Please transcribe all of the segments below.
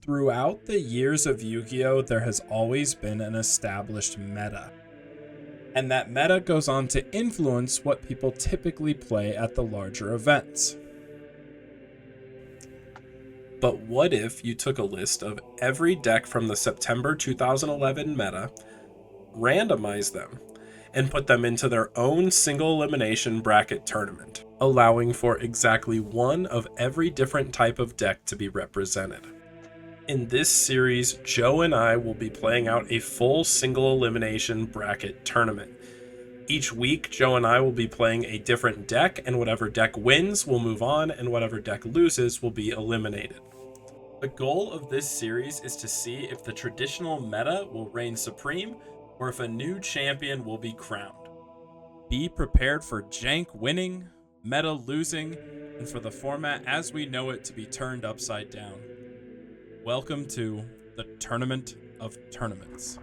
Throughout the years of Yu-Gi-Oh, there has always been an established meta. And that meta goes on to influence what people typically play at the larger events. But what if you took a list of every deck from the September 2011 meta, randomized them, and put them into their own single elimination bracket tournament, allowing for exactly one of every different type of deck to be represented? In this series, Joe and I will be playing out a full single elimination bracket tournament. Each week, Joe and I will be playing a different deck, and whatever deck wins will move on, and whatever deck loses will be eliminated. The goal of this series is to see if the traditional meta will reign supreme, or if a new champion will be crowned. Be prepared for jank winning, meta losing, and for the format as we know it to be turned upside down. Welcome to the Tournament of Tournaments.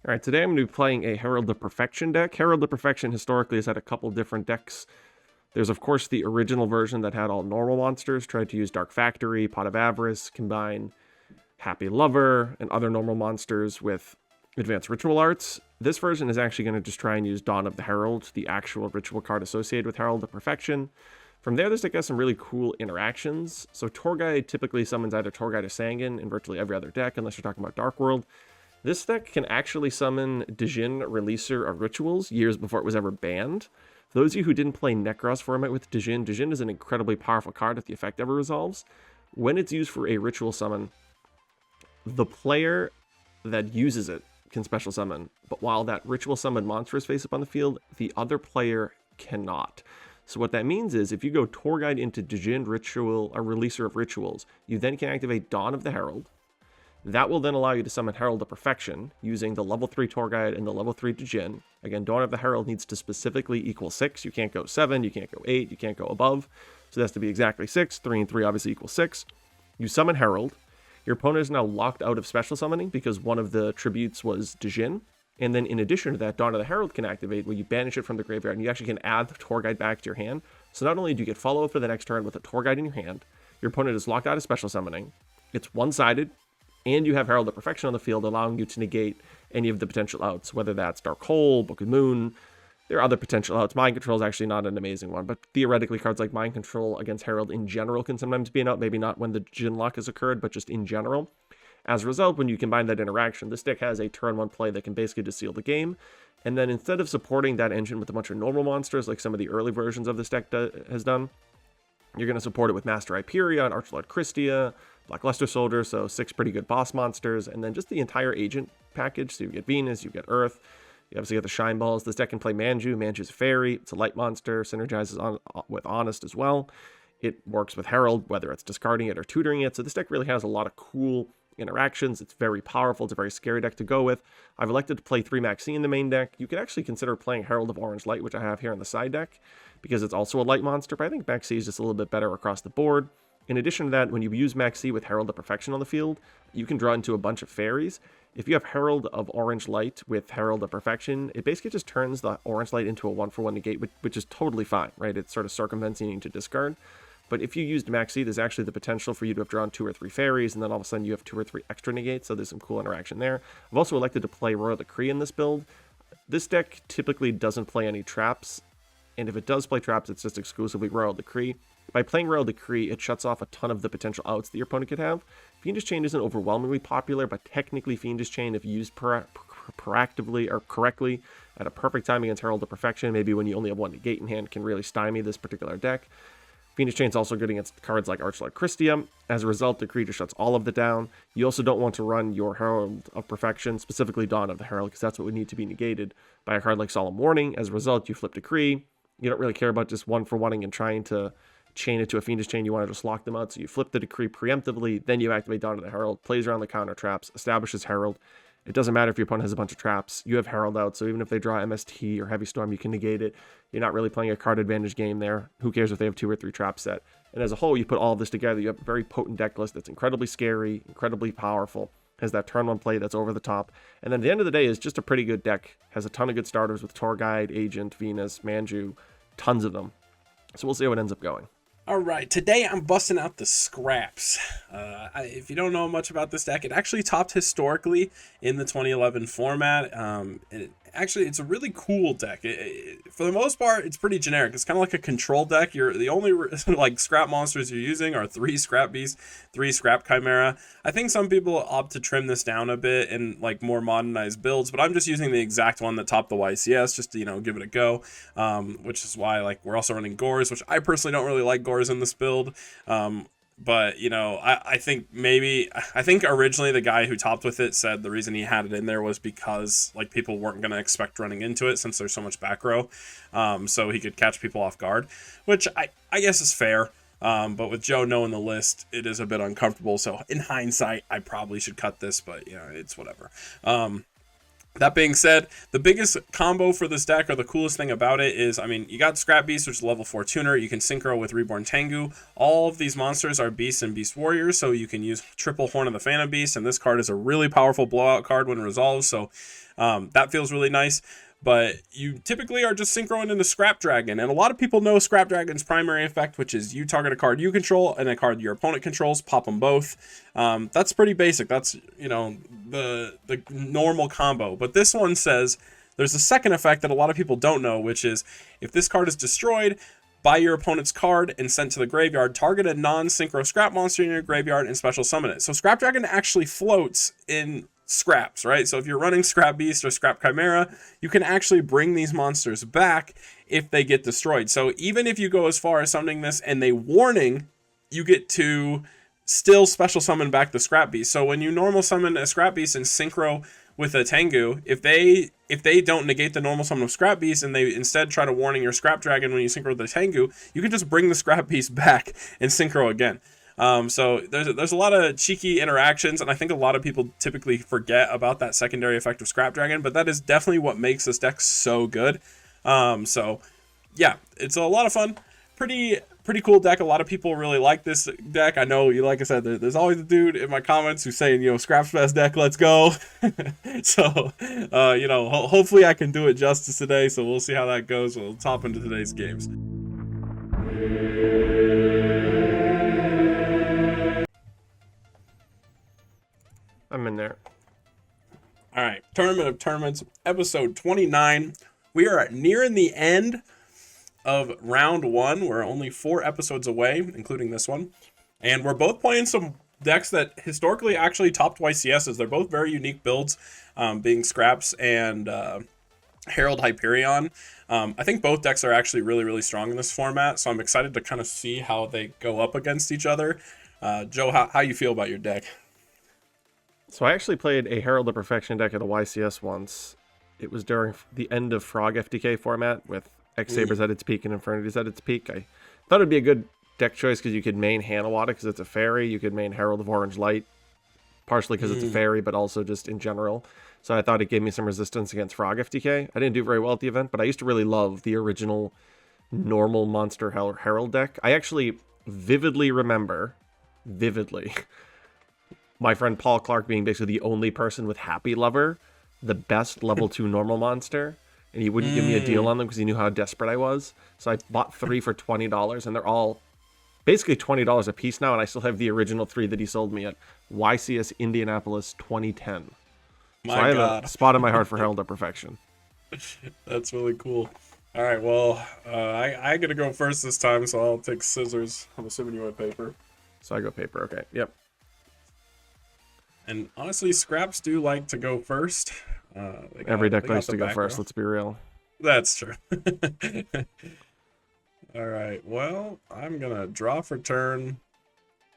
Alright, today I'm going to be playing a Herald of Perfection deck. Herald of Perfection historically has had a couple different decks. There's of course the original version that had all normal monsters, tried to use Dark Factory, Pot of Avarice, combine Happy Lover, and other normal monsters with advanced ritual arts. This version is actually going to just try and use Dawn of the Herald, the actual ritual card associated with Herald of Perfection. From there, this deck has some really cool interactions. So Torguide typically summons either Torguide or Sangan in virtually every other deck, unless you're talking about Dark World. This deck can actually summon Dijin, Releaser of Rituals, years before it was ever banned. For those of you who didn't play Nekros format with Dijin, Dijin is an incredibly powerful card if the effect ever resolves. When it's used for a ritual summon, the player that uses it can special summon, but while that ritual summoned monster is face up on the field, the other player cannot. So what that means is if you go Torguide into Dijin Ritual, a Releaser of Rituals, you then can activate Dawn of the Herald. That will then allow you to summon Herald of Perfection using the level 3 Torguide and the level 3 Dijin. Again, Dawn of the Herald needs to specifically equal 6. You can't go 7, you can't go 8, you can't go above. So it has to be exactly 6. 3 and 3 obviously equals 6. You summon Herald. Your opponent is now locked out of special summoning because one of the tributes was Dijin. And then in addition to that, Dawn of the Herald can activate where you banish it from the graveyard and you actually can add the Torguide back to your hand. So not only do you get follow-up for the next turn with a Torguide in your hand, your opponent is locked out of special summoning. It's one-sided, and you have Herald of Perfection on the field, allowing you to negate any of the potential outs, whether that's Dark Hole, Book of Moon. There are other potential outs. Mind Control is actually not an amazing one, but theoretically cards like Mind Control against Herald in general can sometimes be an out, maybe not when the Jin lock has occurred, but just in general. As a result, when you combine that interaction, this deck has a turn 1 play that can basically just seal the game. And then instead of supporting that engine with a bunch of normal monsters, like some of the early versions of this deck has done, you're going to support it with Master Hyperia and Archlord Christia, Black Luster Soldier, so 6 pretty good boss monsters, and then just the entire agent package. So you get Venus, you get Earth, you obviously get the Shine Balls. This deck can play Manju. Manju's a fairy. It's a light monster. Synergizes with Honest as well. It works with Herald, whether it's discarding it or tutoring it. So this deck really has a lot of cool interactions. It's very powerful. It's a very scary deck to go with. I've elected to play 3 Maxi in the main deck. You could actually consider playing Herald of Orange Light, which I have here on the side deck, because it's also a light monster, but I think Maxi is just a little bit better across the board. In addition to that, when you use Maxi with Herald of Perfection on the field, you can draw into a bunch of fairies. If you have Herald of Orange Light with Herald of Perfection, it basically just turns the Orange Light into a 1-for-1 negate, which is totally fine, right? It sort of circumvents needing to discard. But if you used Maxi, there's actually the potential for you to have drawn 2 or 3 fairies, and then all of a sudden you have 2 or 3 extra negates, so there's some cool interaction there. I've also elected to play Royal Decree in this build. This deck typically doesn't play any traps, and if it does play traps, it's just exclusively Royal Decree. By playing Royal Decree, it shuts off a ton of the potential outs that your opponent could have. Fiendish Chain isn't overwhelmingly popular, but technically Fiendish Chain, if used proactively or correctly at a perfect time against Herald of Perfection, maybe when you only have 1 negate in hand, can really stymie this particular deck. Fiendish Chain is also good against cards like Archlord Christia. As a result, Decree just shuts all of it down. You also don't want to run your Herald of Perfection, specifically Dawn of the Herald, because that's what would need to be negated by a card like Solemn Warning. As a result, you flip Decree. You don't really care about just 1-for-1ing and trying to chain it to a Fiendish Chain. You want to just lock them out, so you flip the Decree preemptively, then you activate Dawn of the Herald, plays around the counter traps, establishes Herald. It doesn't matter if your opponent has a bunch of traps. You have Herald out, so even if they draw MST or Heavy Storm, you can negate it. You're not really playing a card advantage game there. Who cares if they have 2 or 3 traps set? And as a whole, you put all of this together, you have a very potent deck list that's incredibly scary, incredibly powerful, has that turn 1 play that's over the top. And then at the end of the day is just a pretty good deck. Has a ton of good starters with Tour Guide, Agent, Venus, Manju, tons of them. So we'll see how it ends up going. All right, today I'm busting out the scraps. If you don't know much about this deck, it actually topped historically in the 2011 format. It's a really cool deck. For the most part, it's pretty generic. It's kind of like a control deck. You're the only like scrap monsters you're using are 3 scrap beasts, 3 scrap chimera. I think some people opt to trim this down a bit in like more modernized builds, but I'm just using the exact one that topped the YCS just to give it a go. Which is why like we're also running Gores, which I personally don't really like Gores in this build. But I think originally the guy who topped with it said the reason he had it in there was because like people weren't going to expect running into it since there's so much back row, so he could catch people off guard, which I guess is fair. But with Joe knowing the list, it is a bit uncomfortable. So in hindsight, I probably should cut this, but it's whatever. That being said, the biggest combo for this deck, or the coolest thing about it, is, you got Scrap Beast, which is level 4 tuner. You can synchro with Reborn Tengu. All of these monsters are Beasts and Beast Warriors, so you can use triple Horn of the Phantom Beast, and this card is a really powerful blowout card when resolved, so that feels really nice. But you typically are just synchroing into Scrap Dragon, and a lot of people know Scrap Dragon's primary effect, which is you target a card you control and a card your opponent controls, pop them both. That's pretty basic. That's the normal combo. But this one says there's a second effect that a lot of people don't know, which is if this card is destroyed by your opponent's card and sent to the graveyard, target a non-synchro scrap monster in your graveyard and special summon it. So Scrap Dragon actually floats in scraps, right? So if you're running Scrap Beast or Scrap Chimera, you can actually bring these monsters back if they get destroyed. So even if you go as far as summoning this and they warning, you get to still special summon back the Scrap Beast. So when you normal summon a Scrap Beast and synchro with a Tengu, if they don't negate the normal summon of Scrap Beast and they instead try to warning your Scrap Dragon when you synchro with the Tengu, you can just bring the Scrap Beast back and synchro again. So there's a lot of cheeky interactions, and I think a lot of people typically forget about that secondary effect of Scrap Dragon, but that is definitely what makes this deck so good. So yeah, it's a lot of fun. Pretty cool deck. A lot of people really like this deck. I know, like I said, there's always a dude in my comments who's saying, Scrap's best deck, let's go. So, hopefully I can do it justice today, so we'll see how that goes. We'll top into today's games. I'm in there. All right, Tournament of Tournaments, episode 29. We are nearing the end of round 1. We're only 4 episodes away, including this one. And we're both playing some decks that historically actually topped YCSs. They're both very unique builds, being Scraps and Herald Hyperion. I think both decks are actually really, really strong in this format, so I'm excited to kind of see how they go up against each other. Joe, how you feel about your deck? So I actually played a Herald of Perfection deck at a YCS once. It was during the end of Frog FTK format with X-Sabers at its peak and Infernities at its peak. I thought it'd be a good deck choice because you could main Hanawata because it's a fairy. You could main Herald of Orange Light, partially because it's a fairy, but also just in general. So I thought it gave me some resistance against Frog FTK. I didn't do very well at the event, but I used to really love the original normal Monster Herald deck. I actually vividly remember, my friend Paul Clark being basically the only person with Happy Lover, the best level 2 normal monster, and he wouldn't give me a deal on them because he knew how desperate I was. So I bought 3 for $20, and they're all basically $20 a piece now, and I still have the original 3 that he sold me at YCS Indianapolis 2010. So I have a spot in my heart for Herald of Perfection. That's really cool. All right, well, I got to go first this time, so I'll take scissors. I'm assuming you want paper. So I go paper, okay, yep. And honestly, Scraps do like to go first. Every deck likes to go first, let's be real. That's true. All right, well, I'm going to draw for turn.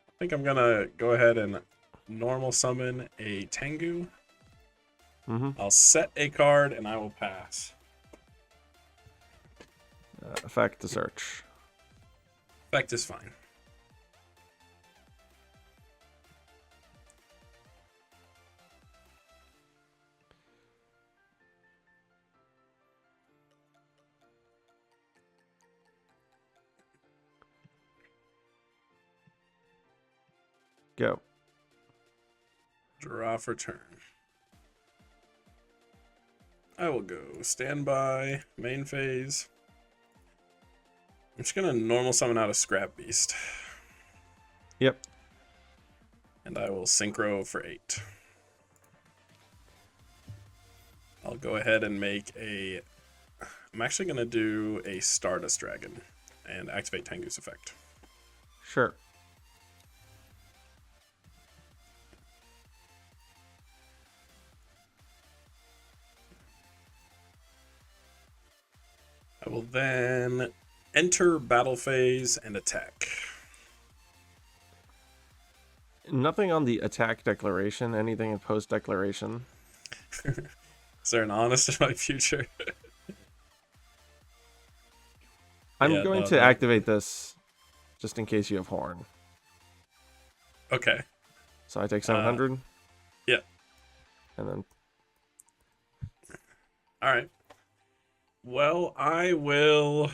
I think I'm going to go ahead and normal summon a Tengu. I'll set a card, and I will pass. Effect to search. Effect is fine. Go. Draw for turn. I will go standby, main phase. I'm just gonna normal summon out a Scrap Beast. Yep. And I will synchro for 8. I'll go ahead and make a... I'm actually gonna do a Stardust Dragon and activate Tengu's effect. Sure. I will then enter battle phase and attack. Nothing on the attack declaration, anything in post declaration. Is there an honest in my future? I'm Yeah, going no, to no. activate this just in case you have Horn. Okay. So I take 700. Yeah. And then All right. Well, I will...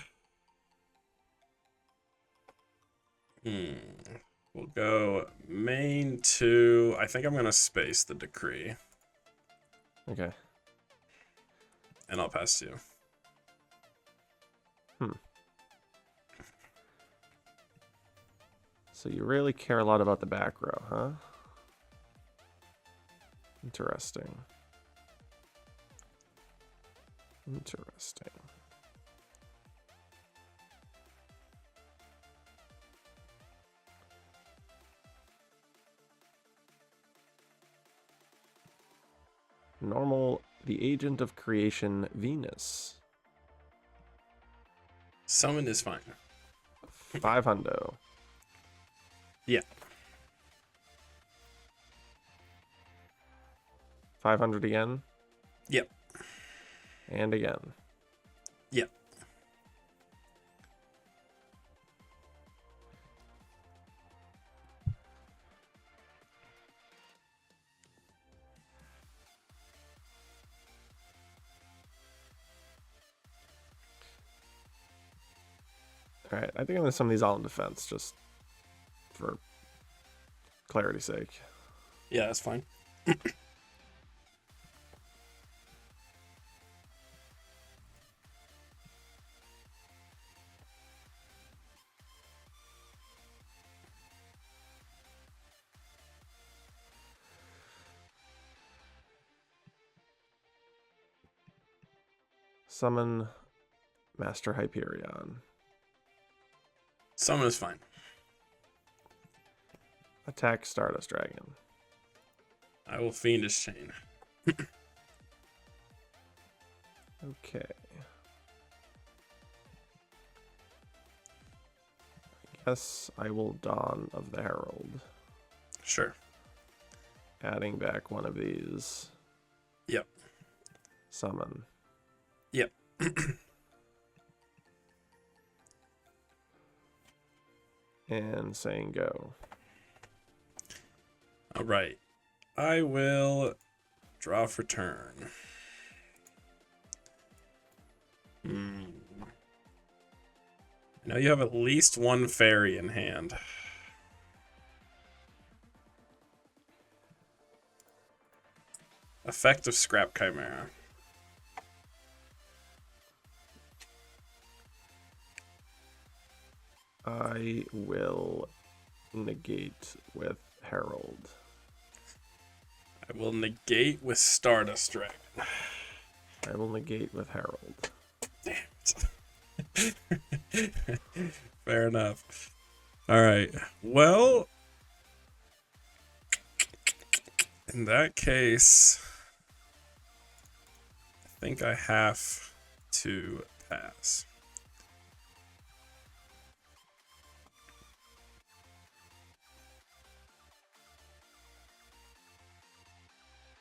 We'll go main 2. I think I'm going to space the decree. okay. And I'll pass to you. So you really care a lot about the back row, huh? Interesting. Interesting. Normal, the agent of creation, Venus. Summon is fine. 500. Yeah. 500 again. Yep. And again. Yep. Alright, I think I'm going to summon these all in defense, just for clarity's sake. Yeah, that's fine. Summon Master Hyperion. Summon is fine. Attack Stardust Dragon. I will Fiendish Chain. Okay. I guess I will Dawn of the Herald. Sure. Adding back one of these. Yep. Summon. Yep. And saying go. All right. I will draw for turn. I know you have at least one fairy in hand. Effect of Scrap Chimera. I will negate with Herald. I will negate with Stardust Dragon. I will negate with Herald. Damn it. Fair enough. All right. Well, in that case, I think I have to pass.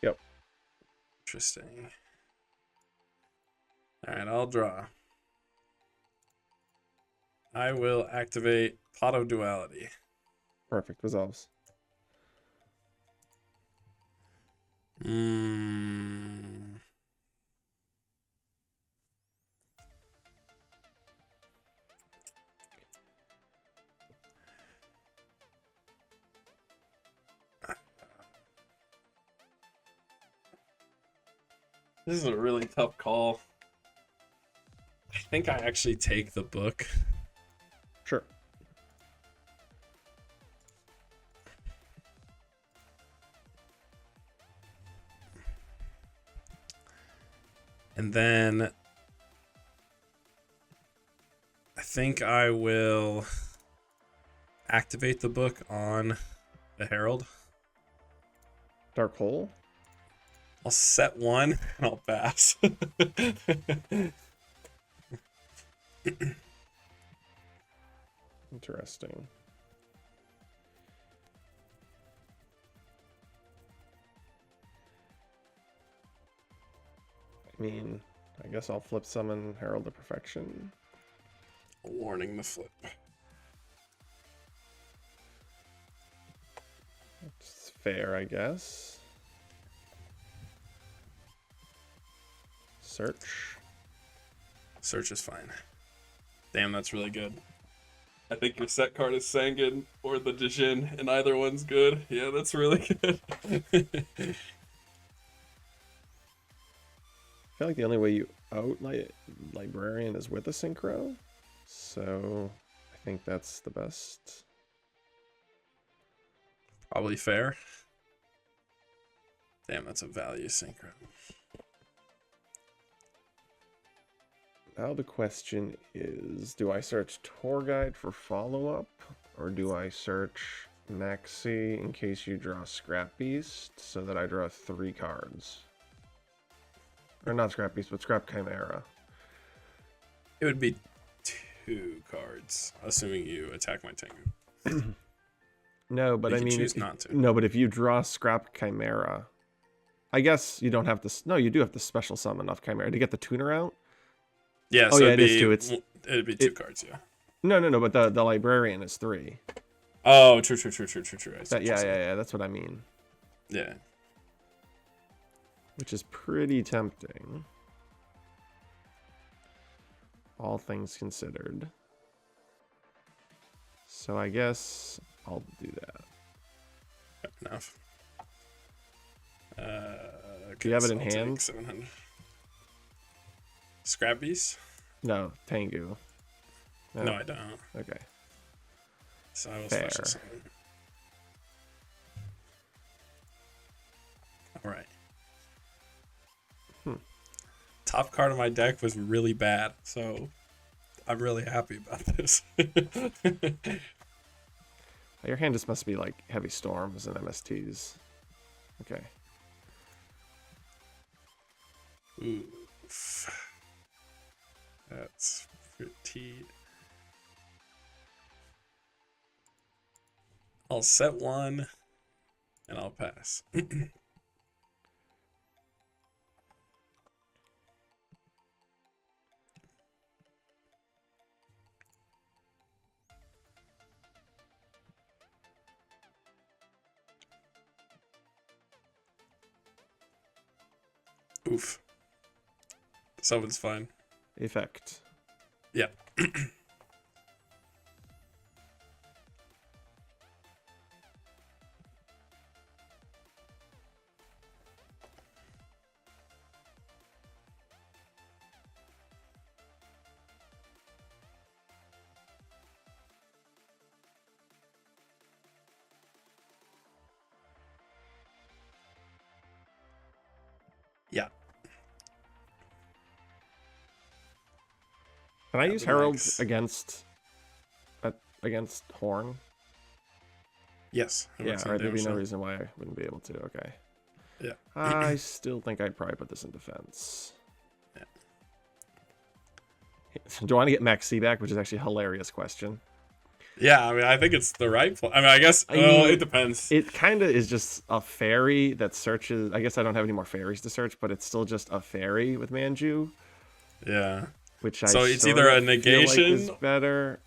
Yep. Interesting. All right, I'll draw. I will activate Pot of Duality. Perfect. Resolves. This is a really tough call. I think I actually take the book. Sure. And then I think I will activate the book on the Herald. Dark Hole? I'll set one and I'll pass. Interesting. I mean, I guess I'll flip summon Herald of Perfection. Warning the flip. It's fair, I guess. Search. Search is fine. Damn, that's really good. I think your set card is Sangan or the Dijin, and either one's good. Yeah, that's really good. I feel like the only way you out Librarian is with a Synchro. So I think that's the best. Probably fair. Damn, that's a value synchro. Now the question is, do I search Tour Guide for follow-up? Or do I search Maxi in case you draw Scrap Beast so that I draw 3 cards? Or not Scrap Beast, but Scrap Chimera. It would be 2 cards, assuming you attack my Tengu. No, but You I can mean, choose not to. no, but if you draw Scrap Chimera, I guess you don't have to. No, you do have to special summon off Chimera to get the tuner out. Yeah, Oh so yeah, it'd it is be, too. it'd be 2 cards, yeah. No, but the Librarian is 3. Oh, true. I see what Yeah, you're saying. yeah, that's what I mean. Yeah. Which is pretty tempting. All things considered. So I guess I'll do that. Fair enough. Do you have it so in I'll take hand? 700. Scrap Beast? No, Tengu. No, I don't. Okay. So I will Fair. special summon. Alright. Top card of my deck was really bad, so I'm really happy about this. Your hand just must be like Heavy Storms and MSTs. Okay. Oof. That's pretty. I'll set one and I'll pass. Oof. Someone's fine. Effect. Yeah. Yeah. Can I Yeah, use the Herald max. against Horn? Yes. Yeah, Everyone's or there'd be no damage. reason why I wouldn't be able to. Okay. Yeah. I still think I'd probably put this in defense. Yeah. Do I want to get Maxi back, which is actually a hilarious question. Yeah, I mean, I think it's the right play. I mean, I guess, I mean, it depends. It kind of is just a fairy that searches. I guess I don't have any more fairies to search, but it's still just a fairy with Manju, Yeah. which I So it's sort either of a feel like negation is better.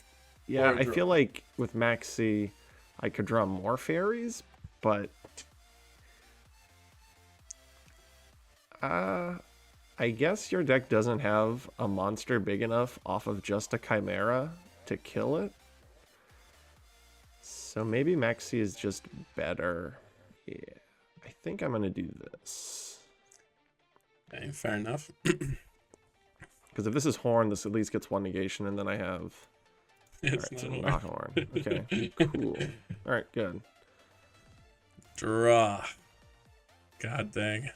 Yeah, or a I draw. feel like with Maxi, I could draw more fairies, but I guess your deck doesn't have a monster big enough off of just a Chimera to kill it. So maybe Maxi is just better. Yeah, I think I'm going to do this. Okay, fair enough. Because if this is horn, this at least gets 1 negation, and then I have... It's Alright, so not not horn. Okay, cool. Alright, good. Draw. God dang.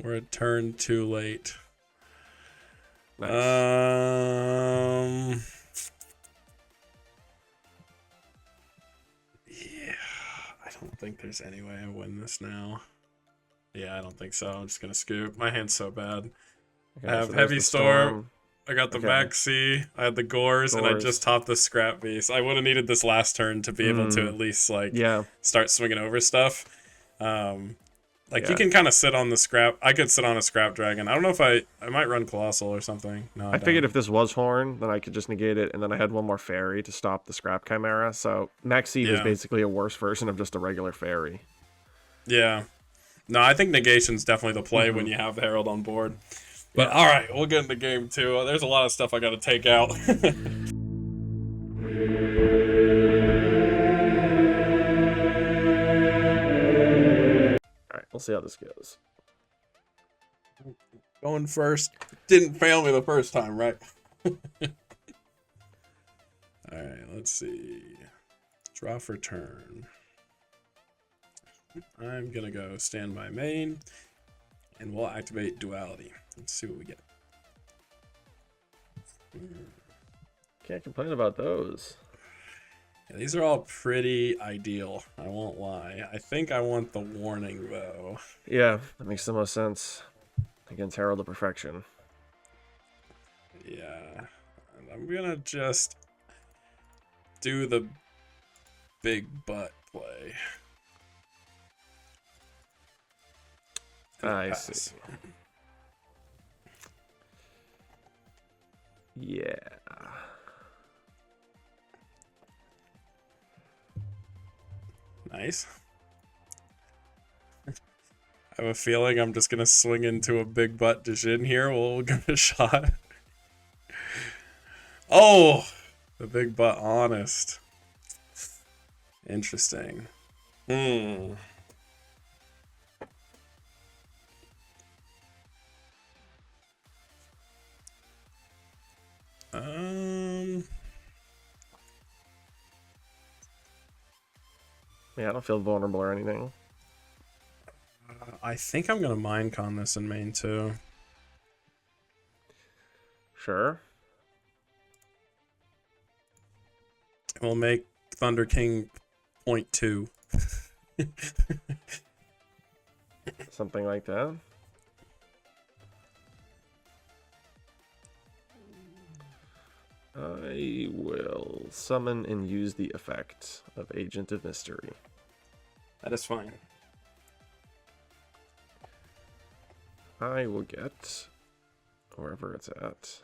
We're a turn too late. Nice. Yeah, I don't think there's any way I win this now. Yeah, I don't think so. I'm just gonna scoop. My hand's so bad. Okay, I have so there's Heavy the Storm. I got the Okay. Maxi. I had the Gores, and I just topped the Scrap Beast. I would have needed this last turn to be able to at least like start swinging over stuff. Like you can kind of sit on the Scrap. I could sit on a Scrap Dragon. I don't know if I might run Colossal or something. No, I figured if this was horn, then I could just negate it, and then I had one more fairy to stop the Scrap Chimera. So Maxi is basically a worse version of just a regular fairy. Yeah. No, I think negation's definitely the play when you have the Herald on board. But all right, we'll get into game 2. There's a lot of stuff I got to take out. All right, we'll see how this goes. Going first. Didn't fail me the first time, right? All right, let's see. Draw for turn. I'm going to go standby main, and we'll activate duality. Let's see what we get. Can't complain about those. Yeah, these are all pretty ideal, I won't lie. I think I want the warning, though. Yeah, that makes the most sense against Herald of Perfection. Yeah, and I'm going to just do the big butt play. I see. Yeah. Nice. I have a feeling I'm just gonna swing into a big butt Dijin here. We'll give it a shot. Oh! The big butt honest. Interesting. Yeah, I don't feel vulnerable or anything. I think I'm gonna mind con this in main too. Sure. We'll make Thunder King 0.2. Something like that. I will summon and use the effect of Agent of Mystery. That is fine. I will get wherever it's at.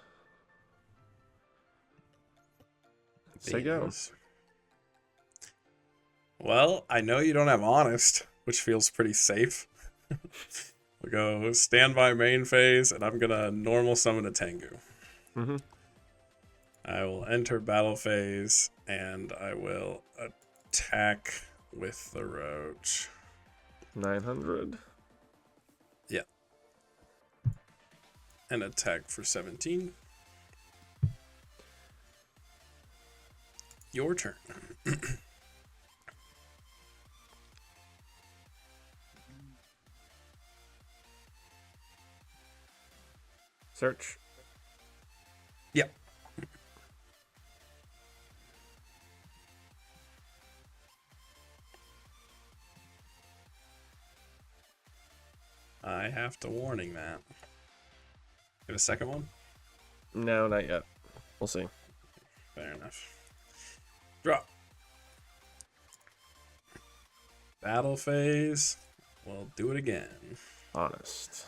Say go. Well, I know you don't have honest, which feels pretty safe. We'll go standby main phase, and I'm gonna normal summon a Tengu. I will enter battle phase, and I will attack with the roach. 900. Yeah. And attack for 17. Your turn. Search. Yep. I have to warning that. Get a second one? No, not yet. We'll see. Fair enough. Drop. Battle phase. We'll do it again. Honest.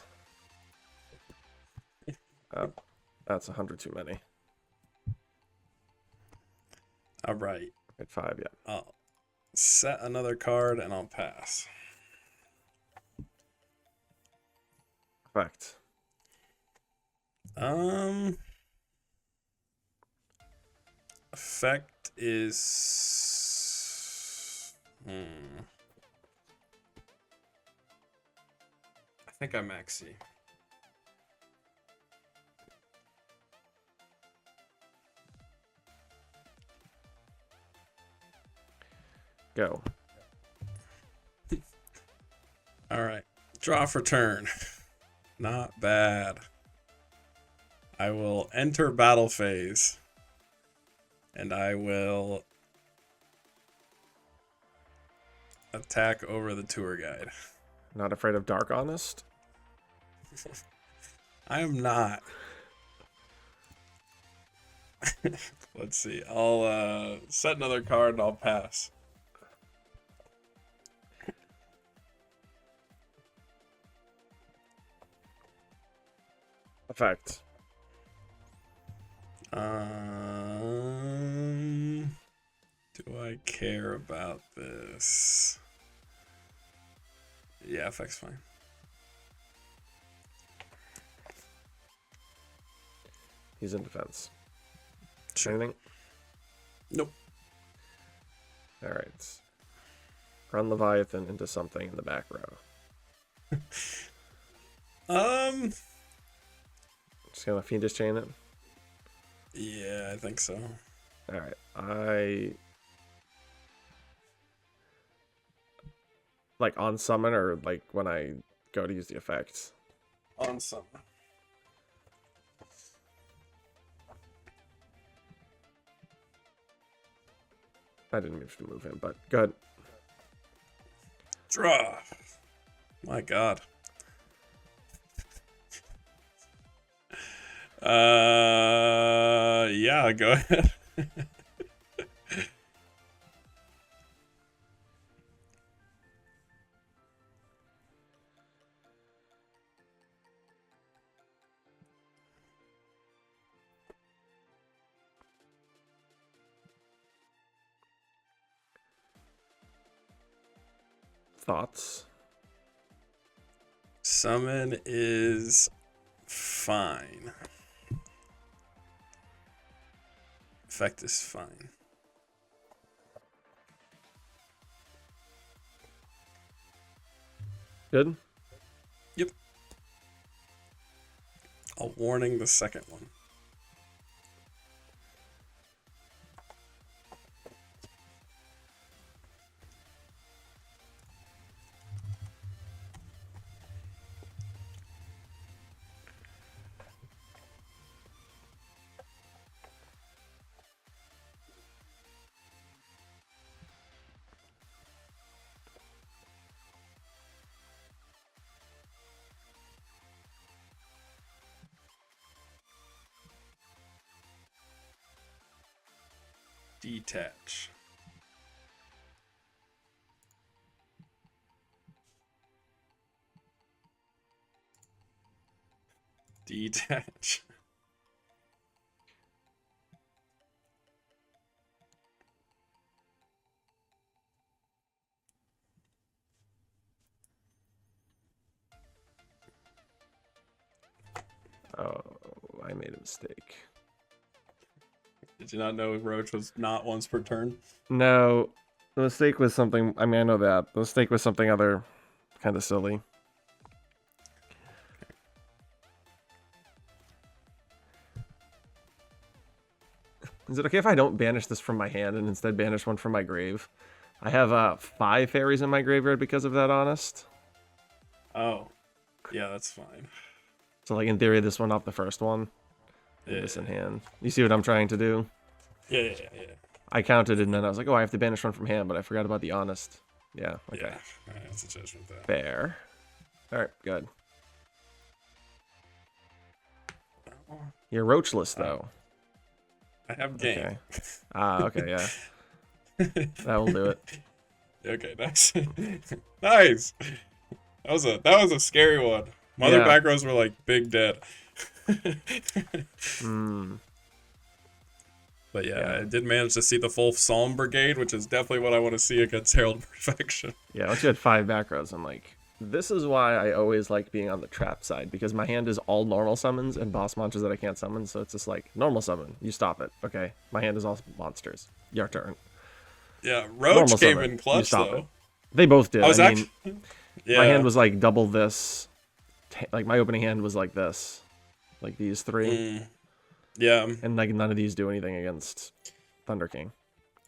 That's 100 too many. All right. At 5, yeah. I'll set another card and I'll pass. Effect. Effect is think I'm maxi. Go. All right. Draw for turn. Not bad. I will enter battle phase. And I will attack over the tour guide. Not afraid of Dark Honest? I am not. Let's see. I'll set another card and I'll pass. Effect. Do I care about this? Yeah, effect's fine. He's in defense. Sure. Anything? Nope. Alright. Run Leviathan into something in the back row. Just gonna Fiendish Chain it? Yeah, I think so. Alright, like on summon or like when I go to use the effects? On summon. I didn't mean to move him, but go ahead. Draw. My God. Yeah, go ahead. Thoughts? Summon is fine. Effect is fine. Good? Yep. A warning the second one. Detach. Detach. Oh, I made a mistake. Did you not know Roach was not once per turn? No, the mistake was something. I mean, I know that. The mistake was something other kind of silly. Is it okay if I don't banish this from my hand and instead banish one from my grave? I have 5 fairies in my graveyard because of that, honest. Oh. Yeah, that's fine. So, like, in theory, this one off the first one. Yeah. This in hand. You see what I'm trying to do? Yeah. I counted it and then I was like, oh, I have to banish one from hand, but I forgot about the honest. Yeah, okay. Yeah, alright, that's a judgment there. Fair. Alright, good. You're roachless, though. I have game. Okay. Okay, yeah. That will do it. Okay, nice. Nice. That was a scary one. My other back rows were like big dead. But yeah, I did manage to see the full Psalm Brigade, which is definitely what I want to see against Herald Perfection. Yeah, once you had 5 back rows, I'm like, this is why I always like being on the trap side, because my hand is all normal summons and boss monsters that I can't summon, so it's just like, normal summon, you stop it. Okay, my hand is all monsters. Your turn. Yeah, Roach came in clutch, though. They both did. I mean, my hand was like double this, like my opening hand was like this, like these three, Yeah. and like none of these do anything against Thunder King.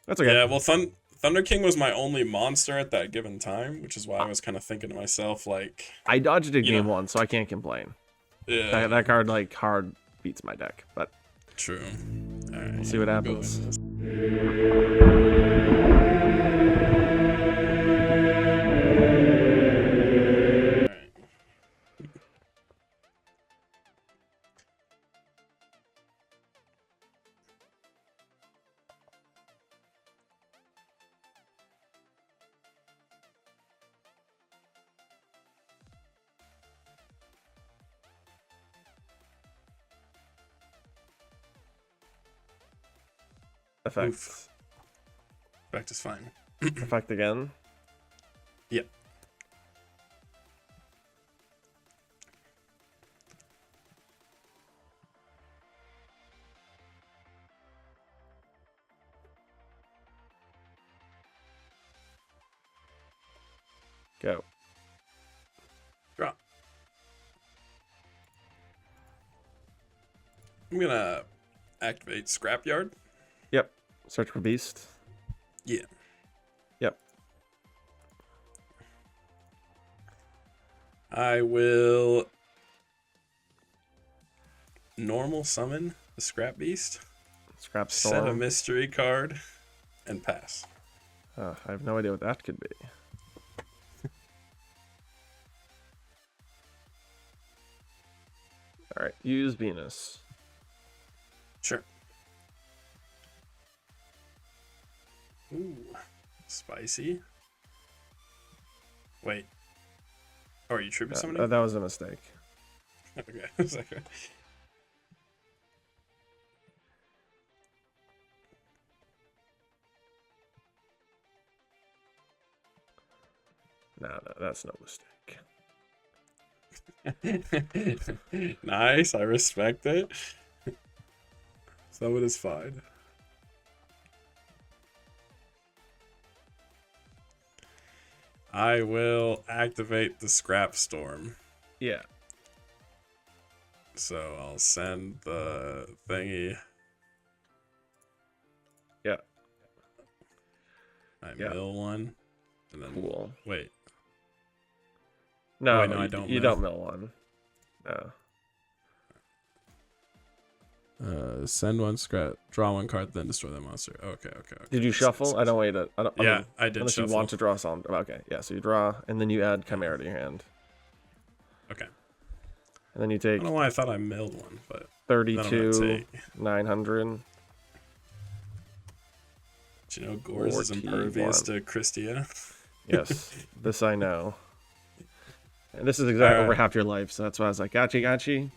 That's okay. Yeah, well, Thunder King was my only monster at that given time, which is why I was kind of thinking to myself, like, I dodged it you game know. one, so I can't complain. Yeah. That card like hard beats my deck, but True. All right. we'll see what Go happens. into this. All right. Effect. Oof. Effect is fine. Effect again. Yep. Go. Draw. I'm gonna activate Scrapyard. Yep. Search for beast. Yeah. Yep. I will normal summon the Scrap Beast, Scrap set a storm. mystery card, and pass. I have no idea what that could be. All right. Use Venus. Sure. Ooh, spicy. Wait. Oh, are you tribute summoning? That was a mistake. Okay. I was like, No, that's no mistake. nice, I respect it. So it is fine. I will activate the Scrap Storm. Yeah. So I'll send the thingy. Yeah. I mill one. And then Cool. wait. No, Wait, no, I don't You mill. don't mill one. No. Send one scrap, draw one card, then destroy that monster. Okay. Did you shuffle? I don't wait. Yeah, I did unless shuffle. you want to draw some. Okay, yeah. So you draw, and then you add Chimera to your hand, Okay. and then you I take don't know why I thought I milled one, but 32, 900. do you know Gores is impervious to Christia? Yes, this I know. And this is exactly over half your life, so that's why I was like, gotcha.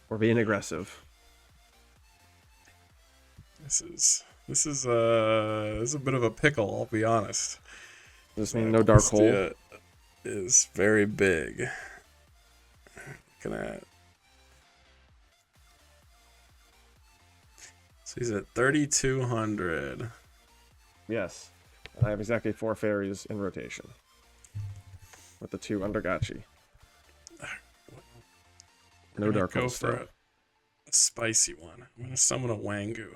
We're being aggressive. This is a bit of a pickle, I'll be honest. Does this mean no dark hole? Is very big. So he's at 3,200. Yes. And I have exactly 4 fairies in rotation. With the 2 under Gachi. No dark hole. Go for a spicy one. I'm gonna summon a Wangu.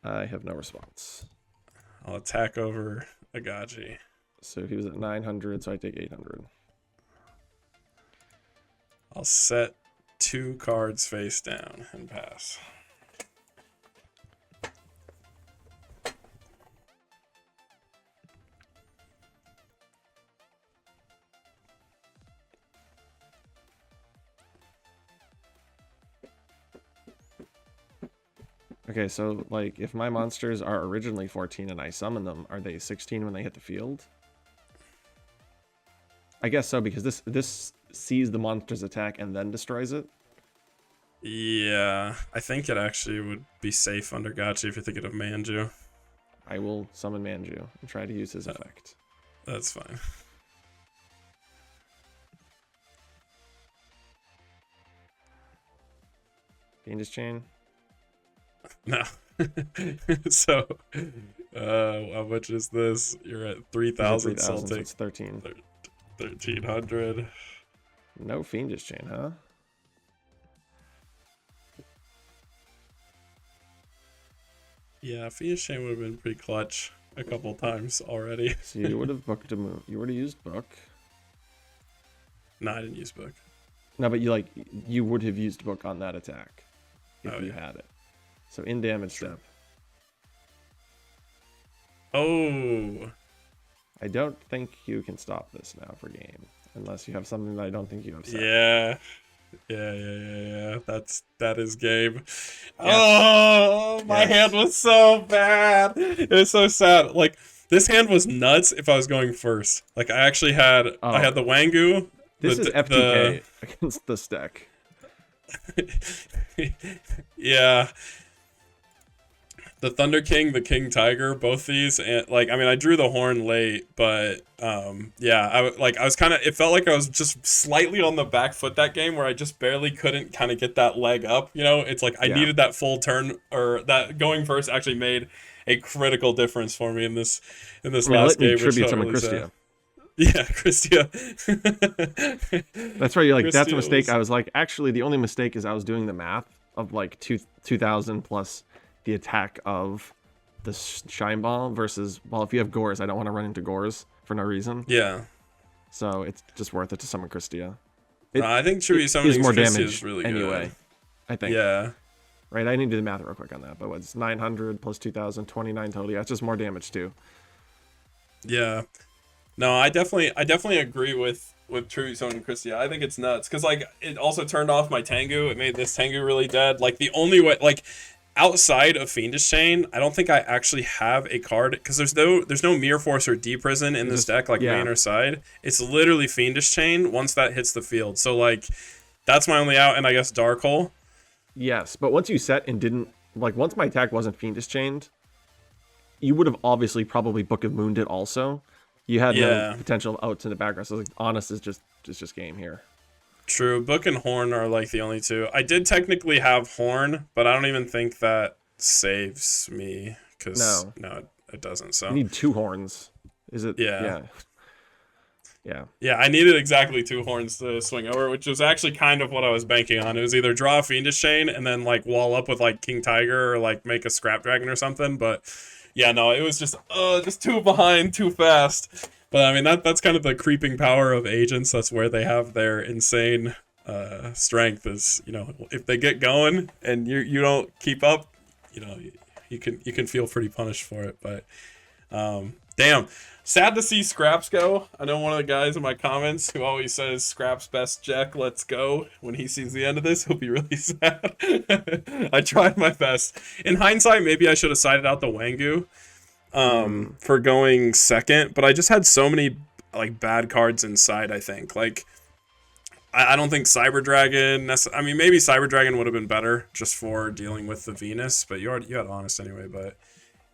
I have no response. I'll attack over Agaji. So he was at 900, so I take 800. I'll set 2 cards face down and pass. Okay, so like if my monsters are originally 14 and I summon them, are they 16 when they hit the field? I guess so, because this sees the monster's attack and then destroys it. Yeah, I think it actually would be safe under Gachi if you're thinking of Manju. I will summon Manju and try to use his effect. That's fine. Fiendish Chain. No. So, how much is this? You're at 3,000 So salting. it's 13. 1,300. No Fiendish Chain, huh? Yeah, Fiendish Chain would have been pretty clutch a couple times already. So you would have booked a move. You would have used book. No, I didn't use book. No, but you would have used book on that attack if you had it. So in damage step. Oh. I don't think you can stop this now for game. Unless you have something that I don't think you have set. Yeah. Yeah. That is game. Yes. Oh, my hand was so bad. It was so sad. Like, this hand was nuts if I was going first. Like, I actually had I had the Wangu. This is FTK against this deck. Yeah. The Thunder King, the King Tiger, both these, and like, I mean, I drew the horn late, but yeah, I was kind of, it felt like I was just slightly on the back foot that game, where I just barely couldn't kind of get that leg up. You know, it's like I needed that full turn, or that going first actually made a critical difference for me in this last game. Tribute to Christia. Yeah, Christia. That's right. You're like, that's a mistake. I was like, actually, the only mistake is I was doing the math of like 2,000 plus the attack of the Shine Ball versus, well, if you have Gores, I don't want to run into Gores for no reason. Yeah. So it's just worth it to summon Christia. I think Tribute summoning more Christia damage is really anyway. good. I think. Yeah. Right, I need to do the math real quick on that, but what's 900 plus 2,000, 29 total. Yeah, it's just more damage too. Yeah. No, I definitely agree with Tribute summoning Christia. I think it's nuts because like it also turned off my Tengu. It made this Tengu really dead. Like the only way, like outside of Fiendish Chain, I don't think I actually have a card because there's no Mirror Force or Deep Prison in this deck, like main or side. It's literally Fiendish Chain once that hits the field. So like that's my only out, and I guess Dark Hole. Yes, but once you set and didn't, like, once my attack wasn't Fiendish Chained, you would have obviously probably Book of Mooned it also. You had no potential outs in the background, so like, Honest is just game here. True. Book and Horn are like the only two. I did technically have Horn, but I don't even think that saves me because no, it doesn't. So you need 2 horns. Is it? Yeah. Yeah, I needed exactly 2 horns to swing over, which was actually kind of what I was banking on. It was either draw a Fiendish Chain and then like wall up with like King Tiger or like make a Scrap Dragon or something. But yeah, no, it was just too behind, too fast. But I mean that's kind of the creeping power of agents. That's where they have their insane strength. Is, you know, if they get going and you don't keep up, you know, you can feel pretty punished for it. But damn. Sad to see Scraps go. I know one of the guys in my comments who always says Scraps best Jack, let's go. When he sees the end of this, he'll be really sad. I tried my best. In hindsight, maybe I should have sided out the Wangu for going second, but I just had so many like bad cards inside, I think. Like I don't think Cyber Dragon, I mean, maybe Cyber Dragon would have been better just for dealing with the Venus, but you had Honest anyway, but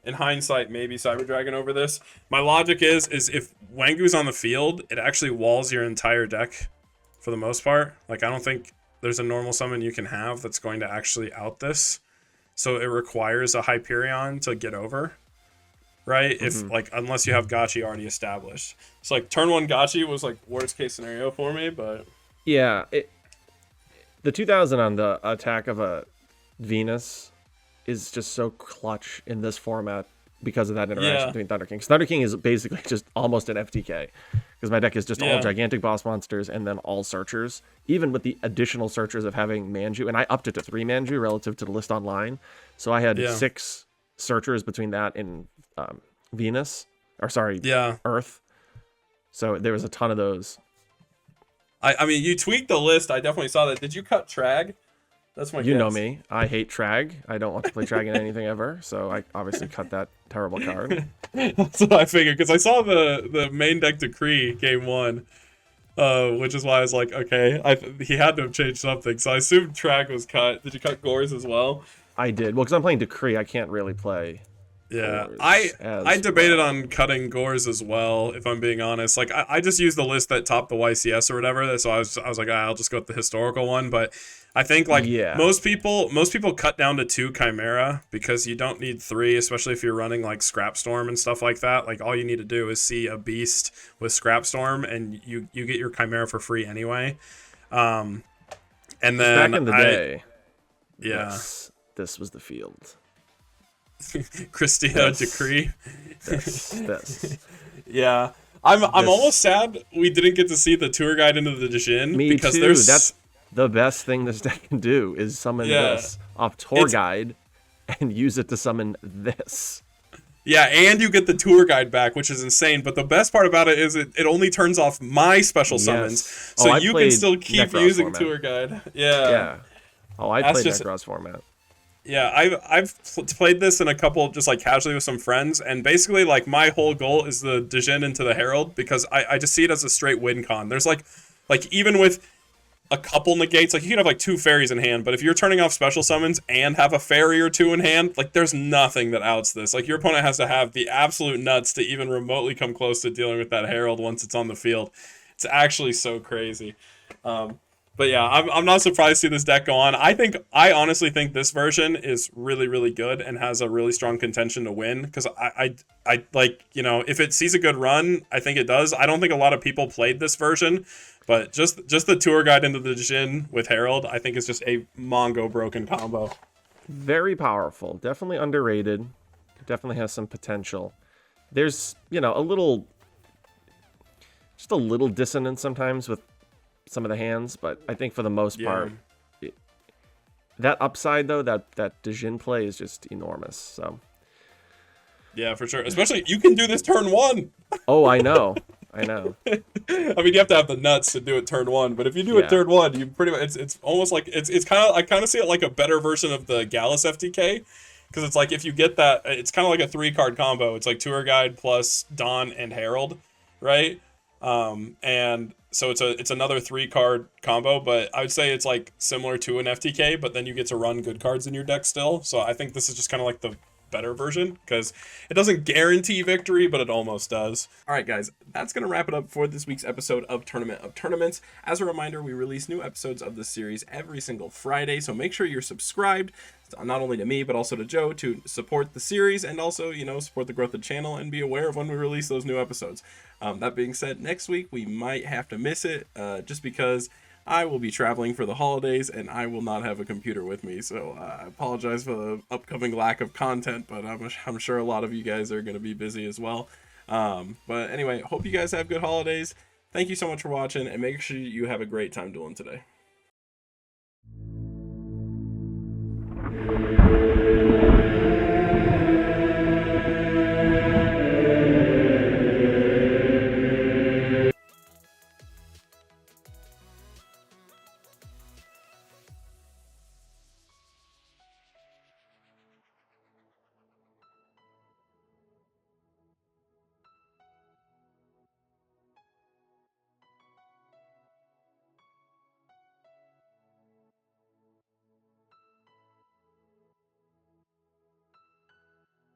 in hindsight, maybe Cyber Dragon over this. My logic is if Wangu's on the field, it actually walls your entire deck for the most part. Like, I don't think there's a normal summon you can have that's going to actually out this. So it requires a Hyperion to get over, right? If like, unless you have Gotchi already established. So like turn 1 Gotchi was like worst case scenario for me, but yeah, the 2,000 on the attack of a Venus is just so clutch in this format because of that interaction between Thunder King. Thunder King is basically just almost an FTK because my deck is just all gigantic boss monsters and then all searchers, even with the additional searchers of having Manju, and I upped it to 3 Manju relative to the list online. So I had 6 searchers between that and Venus, or sorry, Earth. So there was a ton of those. I mean, you tweaked the list. I definitely saw that. Did you cut Trag? That's my guess. You know me. I hate Trag. I don't want to play Trag in anything ever. So I obviously cut that terrible card. That's what I figured. Because I saw the main deck Decree game 1. Which is why I was like, okay. He had to have changed something. So I assumed Trag was cut. Did you cut Gores as well? I did. Well, because I'm playing Decree. I can't really play. Yeah, I debated on cutting Gores as well, if I'm being honest. Like, I just used the list that topped the YCS or whatever, so I was like, I'll just go with the historical one. But I think like most people cut down to 2 Chimera because you don't need 3, especially if you're running like Scrapstorm and stuff like that. Like, all you need to do is see a beast with Scrapstorm, and you get your Chimera for free anyway. And 'Cause then back in the day, yeah, this was the field. Christina This, Decree. this. Yeah. I'm almost This. sad we didn't get to see the tour guide into the Djinn Me because too. there's That's the best thing this deck can do is summon yeah. this off tour It's guide and use it to summon this. yeah, and you get the tour guide back, which is insane. But the best part about it is it only turns off my special summons, Yes. so Oh, I you can played still keep Necros using format. tour guide. Yeah, Yeah. Oh, I that's played just Necros format. yeah. Played this in a couple just like casually with some friends, and basically like my whole goal is the Djinn into the Herald because I just see it as a straight win con. There's like even with a couple negates, like you can have like 2 fairies in hand, but if you're turning off special summons and have a fairy or 2 in hand, like there's nothing that outs this. Like your opponent has to have the absolute nuts to even remotely come close to dealing with that Herald once it's on the field. It's actually so crazy. But yeah, I'm not surprised to see this deck go on. I honestly think this version is really really good and has a really strong contention to win because I like, you know, if it sees a good run, I think it does. I don't think a lot of people played this version, but just the tour guide into the Djinn with Herald, I think is just a Mongo broken combo. Very powerful. Definitely underrated. Definitely has some potential. There's, you know, just a little dissonance sometimes with some of the hands, but I think for the most part, that upside though, that Djinn play is just enormous. So Yeah, for sure. Especially you can do this turn 1. oh, I know. I know. I mean, you have to have the nuts to do it turn 1, but if you do it Yeah. turn 1, you pretty much it's almost like it's kind of I kind of see it like a better version of the Gallus FTK because it's like if you get that, it's kind of like a 3-card combo. It's like tour guide plus Dawn and Herald, right? And so it's another 3-card combo, but I would say it's like similar to an FTK, but then you get to run good cards in your deck still. So I think this is just kind of like the better version because it doesn't guarantee victory, but it almost does. All right, guys, that's going to wrap it up for this week's episode of Tournament of Tournaments. As a reminder, we release new episodes of this series every single Friday, so make sure you're subscribed, not only to me, but also to Joe, to support the series and also, you know, support the growth of the channel and be aware of when we release those new episodes. That being said, next week we might have to miss it just because I will be traveling for the holidays and I will not have a computer with me. So I apologize for the upcoming lack of content, but I'm sure a lot of you guys are going to be busy as well. But anyway, hope you guys have good holidays. Thank you so much for watching and make sure you have a great time dueling today.